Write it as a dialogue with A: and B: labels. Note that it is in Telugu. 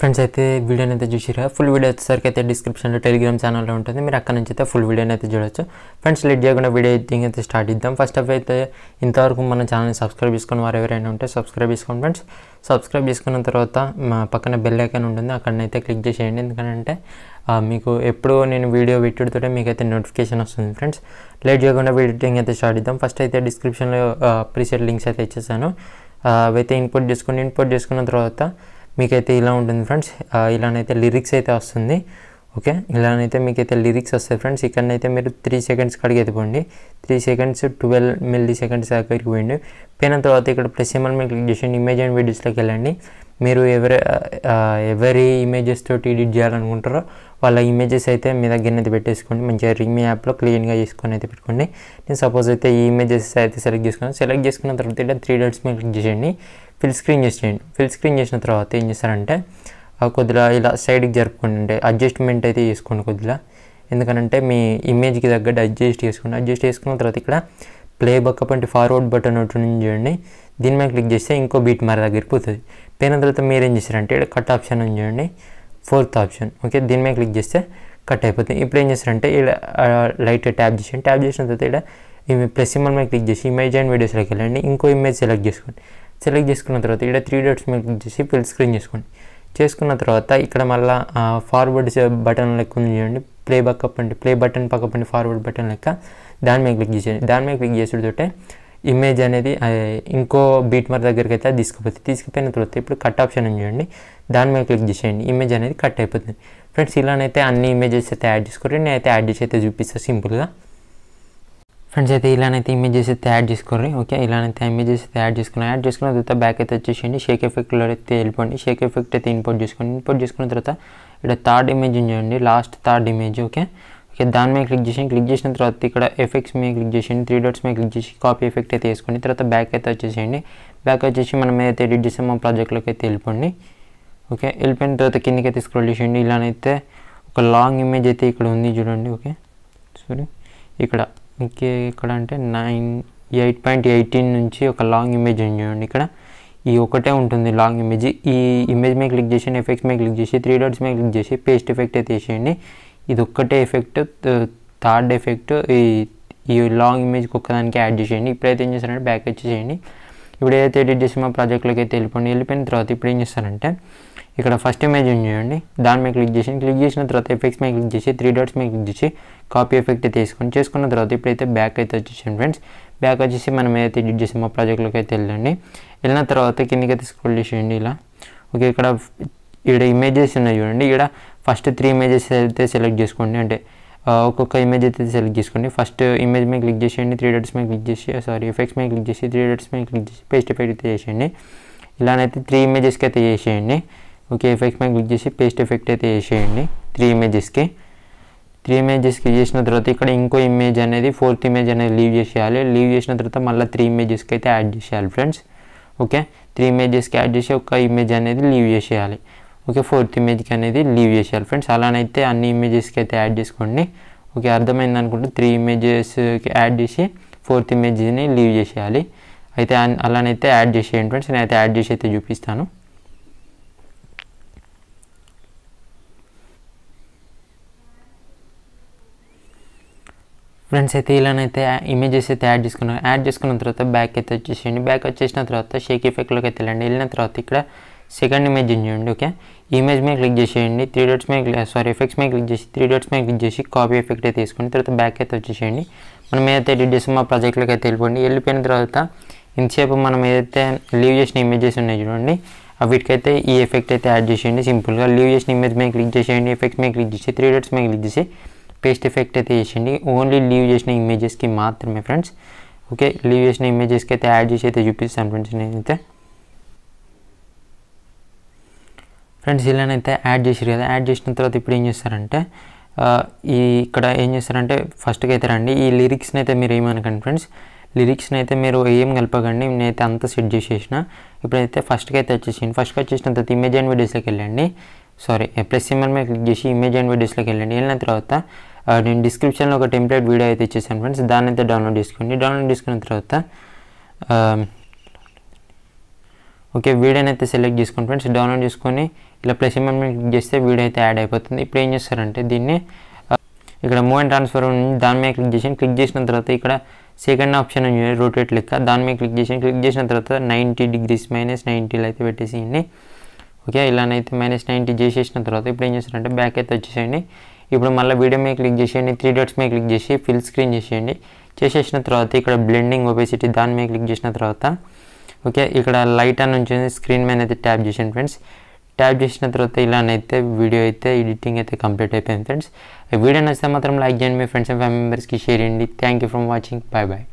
A: ఫ్రెండ్స్ అయితే వీడియోని అయితే చూసిరా ఫుల్ వీడియో వచ్చేసరికి అయితే డిస్క్రిప్షన్లో టెలిగ్రామ్ ఛానల్లో ఉంటుంది. మీరు అక్కడ నుంచి అయితే ఫుల్ వీడియోని అయితే చూడొచ్చు. ఫ్రెండ్స్ లేట్ చేయకుండా వీడియో ఎడిటింగ్ అయితే స్టార్ట్ చేద్దాం. ఫస్ట్ ఆఫ్ అయితే ఇంతవరకు మన ఛానల్ని సబ్స్క్రైబ్ చేసుకుని వారు ఎవరైనా ఉంటే సబ్స్క్రైబ్ చేసుకోండి ఫ్రెండ్స్. సబ్స్క్రైబ్ చేసుకున్న తర్వాత మా పక్కన బెల్ ఐకాన్ ఉంటుంది, అక్కడనైతే క్లిక్ చేసేయండి. ఎందుకంటే మీకు ఎప్పుడు నేను వీడియో పెట్టుడుతోటే మీకైతే నోటిఫికేషన్ వస్తుంది. ఫ్రెండ్స్ లేట్ చేయకుండా వీడియో ఎడిటింగ్ అయితే స్టార్ట్ చేద్దాం. ఫస్ట్ అయితే డిస్క్రిప్షన్లో ప్రీసెట్ లింక్స్ అయితే ఇచ్చేసాను. అవైతే ఇంపోర్ట్ చేసుకున్న తర్వాత మీకైతే ఇలా ఉంటుంది ఫ్రెండ్స్. ఇలానైతే లిరిక్స్ అయితే వస్తుంది. ఓకే, ఇలానైతే మీకైతే లిరిక్స్ వస్తాయి ఫ్రెండ్స్. ఇక్కడనైతే మీరు 3 సెకండ్స్ కాడికి ఎత్తుకోండి. 3 సెకండ్స్ 12 మిల్లీ సెకండ్స్ దగ్గరికి పోయింది. పోయిన తర్వాత ఇక్కడ ప్లస్ సింబల్ మీద క్లిక్ చేసి ఇమేజ్ అండ్ వీడియోస్లోకి వెళ్ళండి. మీరు ఎవరి ఇమేజెస్ తోటి ఎడిట్ చేయాలనుకుంటారో వాళ్ళ ఇమేజెస్ అయితే మీ దగ్గరనైతే పెట్టేసుకోండి. మంచిగా రిమీ యాప్లో క్లీన్గా చేసుకొని అయితే పెట్టుకోండి. నేను సపోజ్ అయితే ఈ ఇమేజెస్ అయితే సెలెక్ట్ చేసుకున్న తర్వాత ఇక్కడ 3 డాట్స్ మీద క్లిక్ చేసేయండి. ఫిల్ స్క్రీన్ చేసేయండి. ఫిల్ స్క్రీన్ చేసిన తర్వాత ఏం చేస్తారంటే కొద్దిగా ఇలా సైడ్కి జరుపుకోండి. అంటే అడ్జస్ట్మెంట్ అయితే చేసుకోండి కొద్దిగా. ఎందుకంటే మీ ఇమేజ్కి తగ్గట్టు అడ్జస్ట్ చేసుకున్న తర్వాత ఇక్కడ ప్లే బకప్ అంటే ఫార్వర్డ్ బటన్ ఒకటి చేయండి. దీని మీద క్లిక్ చేస్తే ఇంకో బీట్ మరి దగ్గరికి పోతుంది. పోయిన తర్వాత మీరు ఏం చేస్తారంటే ఇక్కడ కట్ ఆప్షన్ అని చేయండి, 4th ఆప్షన్. ఓకే, దీని మీద క్లిక్ చేస్తే కట్ అయిపోతుంది. ఇప్పుడు ఏం చేస్తారంటే ఇక్కడ లైట్గా ట్యాప్ చేసిన తర్వాత ఇక్కడ ప్లస్ సింబల్ మీద క్లిక్ చేసి ఇమేజ్ అండ్ వీడియోస్లోకి వెళ్ళండి. ఇంకో ఇమేజ్ సెలెక్ట్ చేసుకున్న తర్వాత ఇక్కడ 3 డాట్స్ మీద క్లిక్ చేసి ఫుల్ స్క్రీన్ చేసుకున్న తర్వాత ఇక్కడ మళ్ళీ ఫార్వర్డ్ బటన్ లెక్క ఉంది చేయండి. ప్లే బటన్ పక్కపండి ఫార్వర్డ్ బటన్ లెక్క దాని మీద క్లిక్ చేసేయండి. దాని మీద క్లిక్ చేసేటోటే ఇమేజ్ అనేది ఇంకో బీట్ మరి దగ్గరికి అయితే తీసుకుపోయిన తర్వాత ఇప్పుడు కట్ ఆప్షన్ అని చేయండి. దాని మీద క్లిక్ చేసేయండి. ఇమేజ్ అనేది కట్ అయిపోతుంది. ఫ్రెండ్స్ ఇలానైతే అన్ని ఇమేజెస్ అయితే యాడ్ చేసుకోండి. నేనైతే యాడ్ చేసి అయితే చూపిస్తాను సింపుల్గా. ఫ్రెండ్స్ అయితే ఇలానైతే ఇమేజెస్ అయితే యాడ్ చేసుకోండి. ఓకే, ఇలానైతే ఇమేజెస్ అయితే యాడ్ చేసుకున్న తర్వాత బ్యాక్ అయితే వచ్చేసేయండి. షేక్ ఎఫెక్ట్లో అయితే వెళ్ళిపోండి. షేక్ ఎఫెక్ట్ అయితే ఇంపోర్ట్ చేసుకున్న తర్వాత ఇక్కడ 3rd ఇమేజ్ చేయండి, లాస్ట్ 3rd ఇమేజ్. ఓకే, దాని మీద క్లిక్ చేసిన తర్వాత ఇక్కడ ఎఫెక్ట్స్ మీద క్లిక్ చేసేయండి. 3 డాట్స్ మీద క్లిక్ చేసి కాపీ ఎఫెక్ట్ అయితే వేసుకోండి. తర్వాత బ్యాక్ అయితే వచ్చేసేయండి. బ్యాక్ వచ్చేసి మనం ఏదైతే ఎడిట్ చేసామో మా ప్రాజెక్ట్లోకి అయితే వెళ్ళిపోండి. ఓకే, వెళ్ళిపోయిన తర్వాత కిందకి అయితే స్క్రోల్ చేసేయండి. ఇలానైతే ఒక లాంగ్ ఇమేజ్ అయితే ఇక్కడ ఉంది చూడండి. ఓకే, సారీ ఇక్కడ అంటే 8.18 నుంచి ఒక లాంగ్ ఇమేజ్ చూడండి. ఇక్కడ ఈ ఒకటే ఉంటుంది లాంగ్ ఇమేజ్. ఈ ఇమేజ్ మీద క్లిక్ చేసి ఎఫెక్ట్స్ మీద క్లిక్ చేసి 3 డాట్స్ మీద క్లిక్ చేసి పేస్ట్ ఎఫెక్ట్ అయితే వేసేయండి. ఇది ఒక్కటే ఎఫెక్ట్, 3rd ఎఫెక్ట్ ఈ లాంగ్ ఇమేజ్కి ఒక్కదానికి యాడ్ చేసేయండి. ఇప్పుడైతే ఏం చేస్తారంటే బ్యాక్ వచ్చేసేయండి. ఇప్పుడు ఏదైతే ఎడిట్ చేసి మా ప్రాజెక్ట్లోకి అయితే వెళ్ళిపోయిన తర్వాత ఇప్పుడు ఏం చేస్తారంటే ఇక్కడ ఫస్ట్ ఇమేజ్ చేయండి. దాని మీద క్లిక్ చేసిన తర్వాత ఎఫెక్ట్స్ మీద క్లిక్ చేసి 3 డాట్స్ మీద క్లిక్ చేసి కాపీ ఎఫెక్ట్ అయితే చేసుకున్న తర్వాత ఇప్పుడైతే బ్యాక్ అయితే వచ్చేసాను ఫ్రెండ్స్. బ్యాక్ వచ్చేసి మనం ఏదైతే ఎడిట్ చేసి మా ప్రాజెక్ట్లోకి అయితే వెళ్ళిన తర్వాత కిందకి అయితే స్క్రోల్ చేసేయండి ఇలా. ఓకే, ఇక్కడ ఇమేజెస్ ఉన్నాయి చూడండి. ఇక్కడ ఫస్ట్ 3 ఇమేజెస్ అయితే సెలెక్ట్ చేసుకోండి. అంటే ఒక్కొక్క ఇమేజ్ అయితే సెలెక్ట్ చేసుకోండి. ఫస్ట్ ఇమేజ్ మీద క్లిక్ చేసేయండి. 3 డాట్స్ మీద క్లిక్ చేసి ఎఫెక్ట్స్ మీద క్లిక్ చేసి 3 డాట్స్ మీద క్లిక్ చేసి పేస్ట్ ఎఫెక్ట్ అయితే చేసేయండి. ఇలానైతే 3 ఇమేజెస్కి అయితే చేసేయండి. ఓకే, ఎఫెక్ట్స్ మీద క్లిక్ చేసి పేస్ట్ ఎఫెక్ట్ అయితే వేసేయండి 3 ఇమేజెస్కి చేసిన తర్వాత ఇక్కడ ఇంకో ఇమేజ్ అనేది 4th ఇమేజ్ అనేది లీవ్ చేసేయాలి. లీవ్ చేసిన తర్వాత మళ్ళీ 3 ఇమేజెస్కి అయితే యాడ్ చేసేయాలి ఫ్రెండ్స్. ఓకే, 3 ఇమేజెస్కి యాడ్ చేసి ఒక ఇమేజ్ అనేది లీవ్ చేసేయాలి. ఓకే, 4th ఇమేజ్కి అనేది లీవ్ చేసేయాలి ఫ్రెండ్స్. అలానైతే అన్ని ఇమేజెస్కి అయితే యాడ్ చేసుకోండి. ఓకే, అర్థమైంది అనుకుంటే 3 ఇమేజెస్కి యాడ్ చేసి 4th ఇమేజ్ని లీవ్ చేసేయాలి. అయితే అలానైతే యాడ్ చేసేయండి ఫ్రెండ్స్. నేనైతే యాడ్ చేసి అయితే చూపిస్తాను. ఫ్రెండ్స్ అయితే ఇలానైతే ఇమేజెస్ అయితే యాడ్ చేసుకున్న తర్వాత బ్యాక్ అయితే వచ్చేసేయండి. బ్యాక్ వచ్చేసిన తర్వాత షేక్ ఎఫెక్ట్లోకి అయితే వెళ్ళిన తర్వాత ఇక్కడ 2nd ఇమేజ్ చేయండి. ఓకే, ఇమేజ్ మీద క్లిక్ చేసేయండి. 3 డాట్స్ మీద ఎఫెక్ట్స్ మీద క్లిక్ చేసి 3 డాట్స్ మీద క్లిక్ చేసి కాపీ ఎఫెక్ట్ అయితే తీసుకుని తర్వాత బ్యాక్ అయితే వచ్చేసేయండి. మనం ఏదైతే ఎడిట్ చేసామో మా ప్రాజెక్ట్లోకి అయితే వెళ్ళిపోయిన తర్వాత ఇంతసేపు మనం ఏదైతే లీవ్ చేసిన ఇమేజెస్ ఉన్నాయి చూడండి, వీటికైతే ఈ ఎఫెక్ట్ అయితే యాడ్ చేసేయండి. సింపుల్గా లీవ్ చేసిన ఇమేజ్ మీద క్లిక్ చేసేయండి. ఎఫెక్ట్స్ మీద క్లిక్ చేసి 3 డాట్స్ మీద క్లిక్ చేసి పేస్ట్ ఎఫెక్ట్ అయితే చేసేయండి. ఓన్లీ లీవ్ చేసిన ఇమేజెస్కి మాత్రమే ఫ్రెండ్స్. ఓకే, లీవ్ చేసిన ఇమేజెస్కి అయితే యాడ్ చేసి అయితే చూపిస్తాను ఫ్రెండ్స్ నేనైతే. ఫ్రెండ్స్ ఇలానైతే యాడ్ చేసారు కదా. యాడ్ చేసిన తర్వాత ఇప్పుడు ఏం చేస్తారంటే ఇక్కడ ఏం చేస్తారంటే ఫస్ట్కి అయితే రండి. ఈ లిరిక్స్ని అయితే మీరు ఏమనకండి ఫ్రెండ్స్. లిరిక్స్ని అయితే మీరు ఏం కలపకండి. నేనైతే అంతా సెట్ చేసేసిన. ఇప్పుడైతే ఫస్ట్కి అయితే వచ్చేసింది. ఫస్ట్కి వచ్చేసిన తర్వాత ఇమేజ్ అండ్ వీడియోస్లోకి వెళ్ళండి. ప్లస్ సింబల్ మీద క్లిక్ చేసి ఇమేజ్ అండ్ వీడియోస్లోకి వెళ్ళిన తర్వాత నేను డిస్క్రిప్షన్లో ఒక టెంప్లెట్ వీడియో అయితే ఇచ్చేసాను ఫ్రెండ్స్. దాన్ని అయితే డౌన్లోడ్ చేసుకున్న తర్వాత ఓకే, వీడియోని అయితే సెలెక్ట్ చేసుకోండి ఫ్రెండ్స్. డౌన్లోడ్ చేసుకొని ఇలా ప్లస్ సింబల్ మీద క్లిక్ చేస్తే వీడియో అయితే యాడ్ అయిపోతుంది. ఇప్పుడు ఏం చేస్తారంటే దీన్ని ఇక్కడ మూవ్ అండ్ ట్రాన్స్ఫర్ ఉంది, దాని మీద క్లిక్ చేసిన తర్వాత ఇక్కడ సెకండ్ ఆప్షన్ ఉంది రొటేట్ లెక్క, దాని మీద క్లిక్ చేసిన తర్వాత 90 degrees -90 అయితే పెట్టేసేయండి. ఓకే, ఇలానైతే -90 చేసేసిన తర్వాత ఇప్పుడు ఏం చేస్తారంటే బ్యాక్ అయితే వచ్చేసేయండి. ఇప్పుడు మళ్ళీ వీడియో మీద క్లిక్ చేసేయండి, 3 dots మీద క్లిక్ చేసి ఫిల్ స్క్రీన్ చేసేయండి. చేసేసిన తర్వాత ఇక్కడ బ్లెండింగ్ ఒబేసిటీ దాని మీద క్లిక్ చేసిన తర్వాత ఓకే, ఇక్కడ లైట్ అని ఉంటుంది స్క్రీన్ మీద అయితే ట్యాప్ చేసేయండి ఫ్రెండ్స్. ట్యాప్ చేసిన తర్వాత ఇలానైతే వీడియో అయితే ఎడిటింగ్ అయితే కంప్లీట్ అయిపోయింది ఫ్రెండ్స్. వీడియో నచ్చితే మాత్రం లైక్ చేయండి, మీ ఫ్రెండ్స్ అండ్ ఫ్యామిలీ మెంబర్స్కి షేర్ చేయండి. Thank you for watching, bye bye.